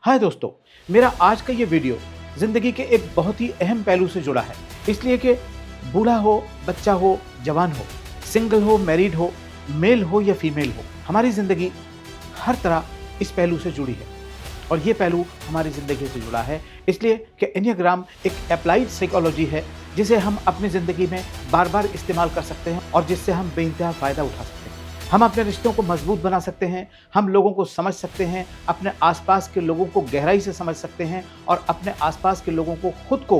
हाय दोस्तों, मेरा आज का ये वीडियो ज़िंदगी के एक बहुत ही अहम पहलू से जुड़ा है। इसलिए कि बूढ़ा हो, बच्चा हो, जवान हो, सिंगल हो, मैरिड हो, मेल हो या फीमेल हो, हमारी ज़िंदगी हर तरह इस पहलू से जुड़ी है। और ये पहलू हमारी ज़िंदगी से जुड़ा है इसलिए कि एनियाग्राम एक अप्लाइड साइकोलॉजी है जिसे हम अपनी ज़िंदगी में बार बार इस्तेमाल कर सकते हैं और जिससे हम बेइंतहा फ़ायदा उठा सकते हैं। हम अपने रिश्तों को मजबूत बना सकते हैं, हम लोगों को समझ सकते हैं, अपने आसपास के लोगों को गहराई से समझ सकते हैं और अपने आसपास के लोगों को खुद को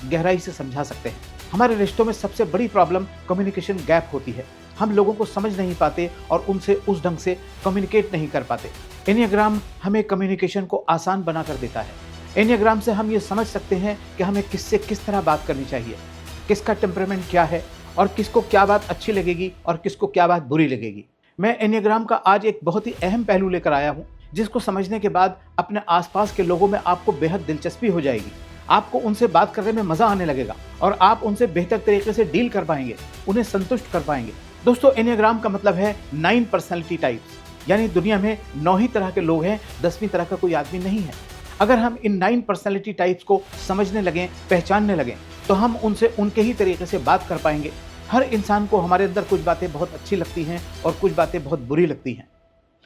गहराई से समझा सकते हैं। हमारे रिश्तों में सबसे बड़ी प्रॉब्लम कम्युनिकेशन गैप होती है। हम लोगों को समझ नहीं पाते और उनसे उस ढंग से कम्युनिकेट नहीं कर पाते। एनियाग्राम हमें कम्युनिकेशन को आसान बना कर देता है। एनियाग्राम से हम ये समझ सकते हैं कि हमें किससे किस तरह बात करनी चाहिए, किसका टेम्परामेंट क्या है और किसको क्या बात अच्छी लगेगी और किसको क्या बात बुरी लगेगी। मैं एनियाग्राम का आज एक बहुत ही अहम पहलू लेकर आया हूँ जिसको समझने के बाद अपने आसपास के लोगों में आपको बेहद दिलचस्पी हो जाएगी। आपको उनसे बात करने में मज़ा आने लगेगा और आप उनसे बेहतर तरीके से डील कर पाएंगे, उन्हें संतुष्ट कर पाएंगे। दोस्तों, एनियाग्राम का मतलब है 9 पर्सनैलिटी टाइप्स, यानी दुनिया में 9 ही तरह के लोग हैं, 10वीं तरह का कोई आदमी नहीं है। अगर हम इन 9 पर्सनैलिटी टाइप्स को समझने लगें, पहचानने लगें, तो हम उनसे उनके ही तरीके से बात कर पाएंगे। हर इंसान को हमारे अंदर कुछ बातें बहुत अच्छी लगती हैं और कुछ बातें बहुत बुरी लगती हैं।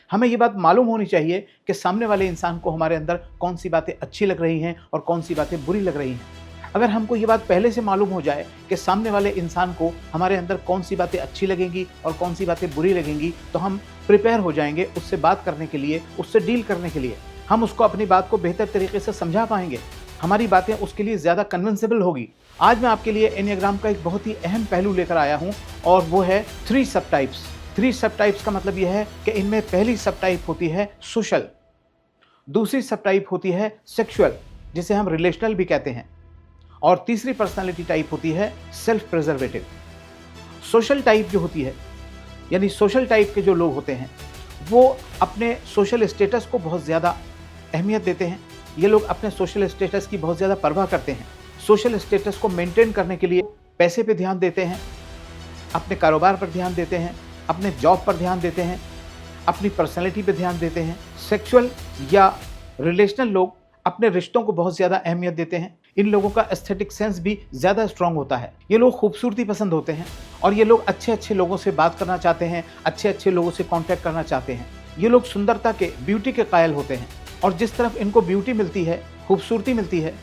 हमें ये बात मालूम होनी चाहिए कि सामने वाले इंसान को हमारे अंदर कौन सी बातें अच्छी लग रही हैं और कौन सी बातें बुरी लग रही हैं। अगर हमको ये बात पहले से मालूम हो जाए कि सामने वाले इंसान को हमारे अंदर कौन सी बातें अच्छी लगेंगी और कौन सी बातें बुरी लगेंगी, तो हम प्रिपेयर हो जाएंगे उससे बात करने के लिए, उससे डील करने के लिए। हम उसको अपनी बात को बेहतर तरीके से समझा पाएंगे, हमारी बातें उसके लिए ज़्यादा कन्विंसेबल होगी। आज मैं आपके लिए एनियाग्राम का एक बहुत ही अहम पहलू लेकर आया हूँ और वो है 3 सब टाइप्स। 3 सब टाइप्स का मतलब यह है कि इनमें पहली सब टाइप होती है सोशल, दूसरी सब टाइप होती है सेक्सुअल जिसे हम रिलेशनल भी कहते हैं, और तीसरी पर्सनालिटी टाइप होती है सेल्फ प्रिजर्वेटिव। सोशल टाइप जो होती है, यानी सोशल टाइप के जो लोग होते हैं वो अपने सोशल स्टेटस को बहुत ज़्यादा अहमियत देते हैं। ये लोग अपने सोशल स्टेटस की बहुत ज़्यादा परवाह करते हैं। सोशल स्टेटस को मेंटेन करने के लिए पैसे पे ध्यान देते हैं, अपने कारोबार पर ध्यान देते हैं, अपने जॉब पर ध्यान देते हैं, अपनी पर्सनैलिटी पे ध्यान देते हैं। सेक्सुअल या रिलेशनल लोग अपने रिश्तों को बहुत ज़्यादा अहमियत देते हैं। इन लोगों का एस्थेटिक सेंस भी ज़्यादा स्ट्रांग होता है। ये लोग खूबसूरती पसंद होते हैं और ये लोग अच्छे अच्छे लोगों से बात करना चाहते हैं, अच्छे अच्छे लोगों से कॉन्टैक्ट करना चाहते हैं। ये लोग सुंदरता के, ब्यूटी के कायल होते हैं और जिस तरफ इनको ब्यूटी मिलती है, खूबसूरती मिलती है,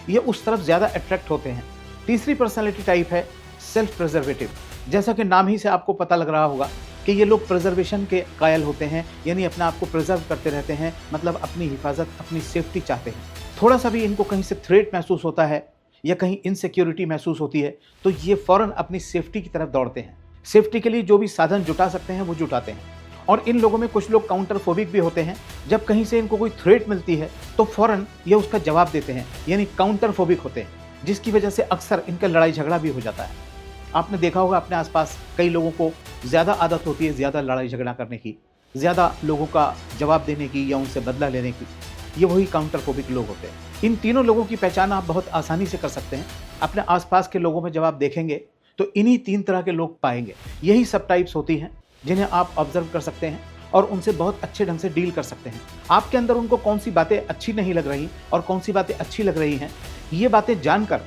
ये उस तरफ ज़्यादा अट्रैक्ट होते हैं। तीसरी पर्सनैलिटी टाइप है सेल्फ प्रिजर्वेटिव। जैसा कि नाम ही से आपको पता लग रहा होगा कि ये लोग प्रिजर्वेशन के कायल होते हैं, यानी अपने आप को प्रिजर्व करते रहते हैं, मतलब अपनी हिफाजत, अपनी सेफ्टी चाहते हैं। थोड़ा सा भी इनको कहीं से थ्रेट महसूस होता है या कहीं इनसिक्योरिटी महसूस होती है तो ये फ़ौरन अपनी सेफ्टी की तरफ दौड़ते हैं। सेफ्टी के लिए जो भी साधन जुटा सकते हैं वो जुटाते हैं। और इन लोगों में कुछ लोग काउंटरफोबिक भी होते हैं। जब कहीं से इनको कोई थ्रेट मिलती है तो फ़ौरन ये उसका जवाब देते हैं, यानी काउंटरफोबिक होते हैं, जिसकी वजह से अक्सर इनका लड़ाई झगड़ा भी हो जाता है। आपने देखा होगा अपने आसपास कई लोगों को ज़्यादा आदत होती है ज़्यादा लड़ाई झगड़ा करने की, ज़्यादा लोगों का जवाब देने की या उनसे बदला लेने की। ये वही काउंटरफोबिक लोग होते हैं। इन तीनों लोगों की पहचान आप बहुत आसानी से कर सकते हैं। अपने आसपास के लोगों में जब आप देखेंगे तो इन्हीं 3 तरह के लोग पाएंगे। यही सब टाइप्स होती हैं जिन्हें आप ऑब्जर्व कर सकते हैं और उनसे बहुत अच्छे ढंग से डील कर सकते हैं। आपके अंदर उनको कौन सी बातें अच्छी नहीं लग रही और कौन सी बातें अच्छी लग रही हैं, ये बातें जानकर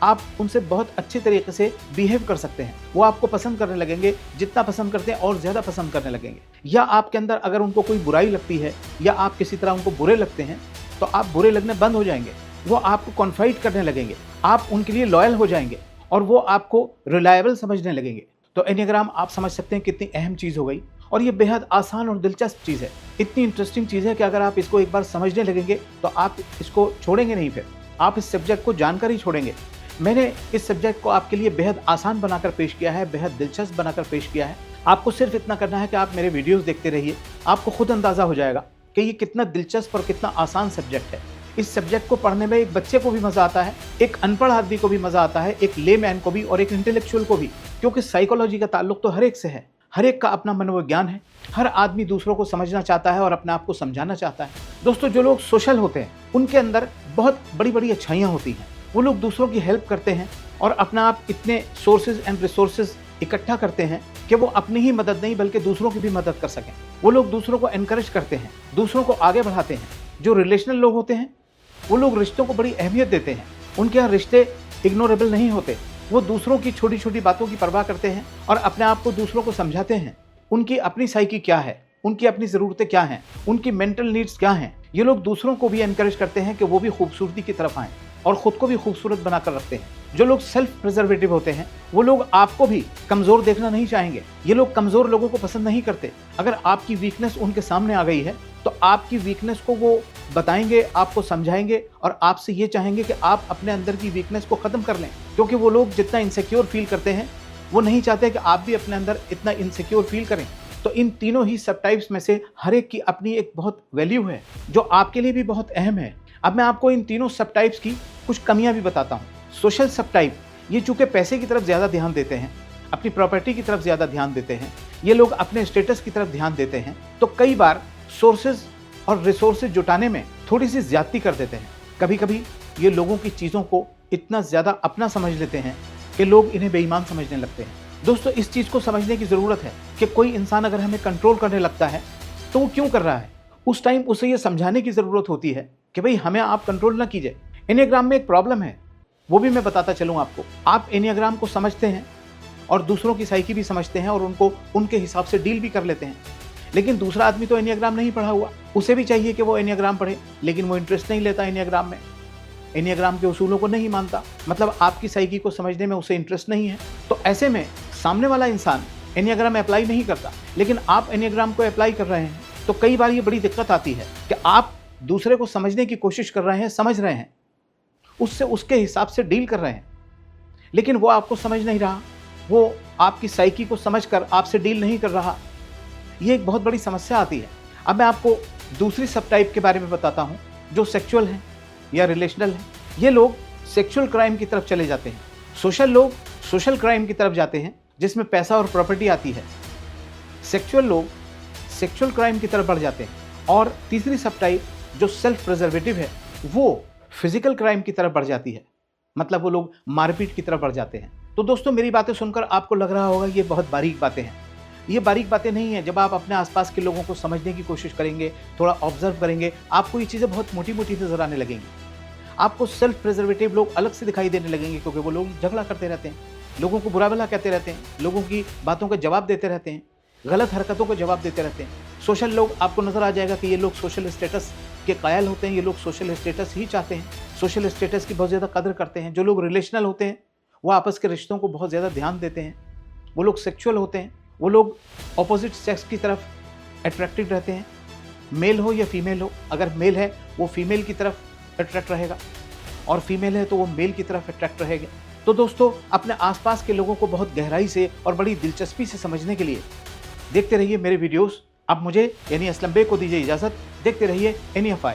आप उनसे बहुत अच्छे तरीके से बिहेव कर सकते हैं। वो आपको पसंद करने लगेंगे, जितना पसंद करते हैं और ज़्यादा पसंद करने लगेंगे। या आपके अंदर अगर उनको कोई बुराई लगती है या आप किसी तरह उनको बुरे लगते हैं तो आप बुरे लगने बंद हो जाएंगे। वो आपको कॉन्फाइड करने लगेंगे, आप उनके लिए लॉयल हो जाएंगे और वो आपको रिलायबल समझने लगेंगे। तो एनियाग्राम आप समझ सकते हैं कितनी अहम चीज़ हो गई और ये बेहद आसान और दिलचस्प चीज़ है। इतनी इंटरेस्टिंग चीज़ है कि अगर आप इसको एक बार समझने लगेंगे तो आप इसको छोड़ेंगे नहीं, फिर आप इस सब्जेक्ट को जानकर ही छोड़ेंगे। मैंने इस सब्जेक्ट को आपके लिए बेहद आसान बनाकर पेश किया है, बेहद दिलचस्प बनाकर पेश किया है। आपको सिर्फ इतना करना है कि आप मेरे वीडियोज़ देखते रहिए, आपको खुद अंदाज़ा हो जाएगा कि ये कितना दिलचस्प और कितना आसान सब्जेक्ट है। इस सब्जेक्ट को पढ़ने में एक बच्चे को भी मज़ा आता है, एक अनपढ़ आदमी को भी मज़ा आता है, एक लेमैन को भी और एक इंटेलेक्चुअल को भी, क्योंकि साइकोलॉजी का ताल्लुक तो हर एक से है। हर एक का अपना मनोविज्ञान है। हर आदमी दूसरों को समझना चाहता है और अपने आप को समझाना चाहता है। दोस्तों, जो लोग सोशल होते हैं उनके अंदर बहुत बड़ी बड़ी अच्छाइयाँ होती हैं। वो लोग दूसरों की हेल्प करते हैं और अपना आप इतने सोर्सेज एंड रिसोर्सेज इकट्ठा करते हैं कि वो अपनी ही मदद नहीं बल्कि दूसरों की भी मदद कर सकें। वो लोग दूसरों को एनकरेज करते हैं, दूसरों को आगे बढ़ाते हैं। जो रिलेशनल लोग होते हैं वो लोग रिश्तों को बड़ी अहमियत देते हैं। उनके यहाँ रिश्ते इग्नोरेबल नहीं होते। वो दूसरों की छोटी छोटी बातों की परवाह करते हैं और अपने आप को दूसरों को समझाते हैं। उनकी अपनी साइकी क्या है, उनकी अपनी ज़रूरतें क्या हैं, उनकी मेंटल नीड्स क्या हैं। ये लोग दूसरों को भी एनकरेज करते हैं कि वो भी खूबसूरती की तरफ आएँ और ख़ुद को भी खूबसूरत बनाकर रखते हैं। जो लोग सेल्फ प्रिजर्वेटिव होते हैं वो लोग आपको भी कमज़ोर देखना नहीं चाहेंगे। ये लोग कमज़ोर लोगों को पसंद नहीं करते। अगर आपकी वीकनेस उनके सामने आ गई है तो आपकी वीकनेस को वो बताएंगे, आपको समझाएंगे और आपसे ये चाहेंगे कि आप अपने अंदर की वीकनेस को ख़त्म कर लें। क्योंकि वो लोग जितना इनसिक्योर फील करते हैं वो नहीं चाहते कि आप भी अपने अंदर इतना इनसिक्योर फील करें। तो इन तीनों ही सब टाइप्स में से हर एक की अपनी एक बहुत वैल्यू है जो आपके लिए भी बहुत अहम है। अब मैं आपको इन तीनों सब टाइप्स की कुछ कमियां भी बताता हूं। सोशल सब टाइप, ये चूंकि पैसे की तरफ ज़्यादा ध्यान देते हैं, अपनी प्रॉपर्टी की तरफ ज़्यादा ध्यान देते हैं, ये लोग अपने स्टेटस की तरफ ध्यान देते हैं, तो कई बार सोर्सेज और रिसोर्सेज जुटाने में थोड़ी सी ज्यादती कर देते हैं। कभी कभी ये लोगों की चीज़ों को इतना ज़्यादा अपना समझ लेते हैं कि लोग इन्हें बेईमान समझने लगते हैं। दोस्तों, इस चीज़ को समझने की ज़रूरत है कि कोई इंसान अगर हमें कंट्रोल करने लगता है तो वो क्यों कर रहा है। उस टाइम उसे ये समझाने की ज़रूरत होती है कि भाई हमें आप कंट्रोल ना कीजिए। एनियाग्राम में एक प्रॉब्लम है, वो भी मैं बताता चलूँ आपको। आप एनियाग्राम को समझते हैं और दूसरों की साइकी भी समझते हैं और उनको उनके हिसाब से डील भी कर लेते हैं, लेकिन दूसरा आदमी तो एनियाग्राम नहीं पढ़ा हुआ। उसे भी चाहिए कि वो एनियाग्राम पढ़े, लेकिन वो इंटरेस्ट नहीं लेता एनियाग्राम में, एनियाग्राम के उसूलों को नहीं मानता। मतलब आपकी साइकी को समझने में उसे इंटरेस्ट नहीं है। तो ऐसे में सामने वाला इंसान एनियाग्राम अप्लाई नहीं करता, लेकिन आप एनियाग्राम को अप्लाई कर रहे हैं। तो कई बार ये बड़ी दिक्कत आती है कि आप दूसरे को समझने की कोशिश कर रहे हैं, समझ रहे हैं, उससे उसके हिसाब से डील कर रहे हैं, लेकिन वो आपको समझ नहीं रहा, वो आपकी साइकी को समझकर आपसे डील नहीं कर रहा। ये एक बहुत बड़ी समस्या आती है। अब मैं आपको दूसरी सब टाइप के बारे में बताता हूँ जो सेक्सुअल हैं या रिलेशनल हैं। ये लोग सेक्सुअल क्राइम की तरफ चले जाते हैं। सोशल लोग सोशल क्राइम की तरफ जाते हैं जिसमें पैसा और प्रॉपर्टी आती है। सेक्सुअल लोग सेक्सुअल क्राइम की तरफ बढ़ जाते हैं। और तीसरी सब टाइप जो सेल्फ प्रिजर्वेटिव है वो फिजिकल क्राइम की तरफ बढ़ जाती है। मतलब वो लोग मारपीट की तरफ बढ़ जाते हैं। तो दोस्तों, मेरी बातें सुनकर आपको लग रहा होगा ये बहुत बारीक बातें हैं। ये बारीक बातें नहीं है। जब आप अपने आसपास के लोगों को समझने की कोशिश करेंगे, थोड़ा ऑब्जर्व करेंगे, आपको ये चीज़ें बहुत मोटी मोटी नजर आने लगेंगी। आपको सेल्फ प्रिजर्वेटिव लोग अलग से दिखाई देने लगेंगे, क्योंकि वो लोग झगड़ा करते रहते हैं, लोगों को बुरा भला कहते रहते हैं, लोगों की बातों का जवाब देते रहते हैं, गलत हरकतों का जवाब देते रहते हैं। सोशल लोग, आपको नजर आ जाएगा कि ये लोग सोशल स्टेटस के कायल होते हैं। ये लोग सोशल स्टेटस ही चाहते हैं, सोशल स्टेटस की बहुत ज़्यादा कदर करते हैं। जो लोग रिलेशनल होते हैं वो आपस के रिश्तों को बहुत ज़्यादा ध्यान देते हैं। वो लोग सेक्सुअल होते हैं, वो लोग ऑपोजिट सेक्स की तरफ अट्रैक्टिव रहते हैं। मेल हो या फीमेल हो, अगर मेल है वो फीमेल की तरफ अट्रैक्ट रहेगा और फीमेल है तो वो मेल की तरफ अट्रैक्ट रहेगा। तो दोस्तों, अपने आसपास के लोगों को बहुत गहराई से और बड़ी दिलचस्पी से समझने के लिए देखते रहिए मेरे वीडियोस। अब मुझे यानी असलम बेग को दीजिए इजाज़त। देखते रहिए एनियाफाई।